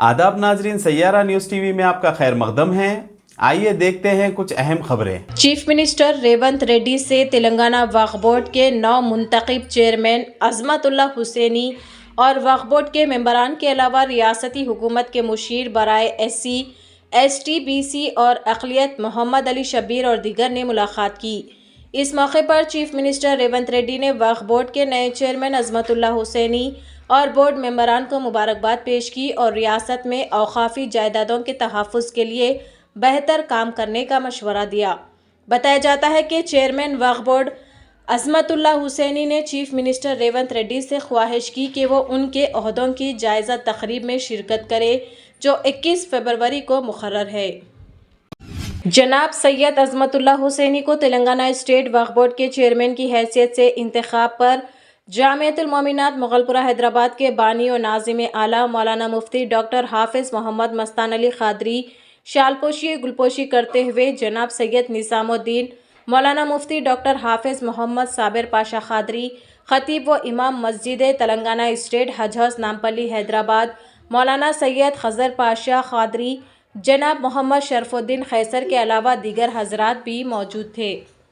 आदाब नाजरीन, Saiyaara news TV में आपका खैर मकदम है। आइए देखते हैं कुछ अहम खबरें। चीफ मिनिस्टर रेवंत रेड्डी से तेलंगाना वक्फ बोर्ड के 9 मुंतखब चेयरमैन अजमतुल्लाह हुसैनी और वक्फ बोर्ड के मेंबरान के अलावा रियासती हुकूमत के मुशीर बराए SC, ST, BC और अक़लियत मोहम्मद अली शब्बीर और दीगर ने मुलाकात की। इस मौके पर चीफ मिनिस्टर रेवंत रेड्डी ने वक्फ बोर्ड के नए चेयरमैन अजमतुल्लाह हुसैनी और बोर्ड मेंबरान को मुबारकबाद पेश की और रियासत में औक़ाफ़ी जायदादों के तहफ़्फ़ुज़ के लिए बेहतर काम करने का मशवरा दिया। बताया जाता है कि चेयरमैन वक्फ बोर्ड अज़मतुल्लाह हुसैनी ने चीफ मिनिस्टर रेवंत रेड्डी से ख्वाहिश की कि वो उनके ओहदों की जायज़ा तक़रीब में शिरकत करे जो 21 फरवरी को मुक़र्रर है। जनाब सैयद अज़मतुल्लाह हुसैनी को तेलंगाना स्टेट वक्फ बोर्ड के चेयरमैन की हैसियत से इंतखाब पर जामियतुल मोमिनात मुग़लपुरा हैदराबाद के बानी और नाज़िम आला मौलाना मुफ्ती डॉक्टर हाफिज़ मोहम्मद मस्तान अली क़ादरी शालपोशी गुलपोशी करते हुए जनाब सैयद निज़ामुद्दीन मौलाना मुफ्ती डॉक्टर हाफिज़ मोहम्मद साबिर पाशा क़ादरी ख़तीब व इमाम मस्जिद तेलंगाना स्टेट हज हाउस नामपल्ली हैदराबाद मौलाना सैयद खज़र पाशा क़ादरी जनाब मोहम्मद शरफ़ुद्दीन खैसर के अलावा दीगर हज़रात भी मौजूद थे।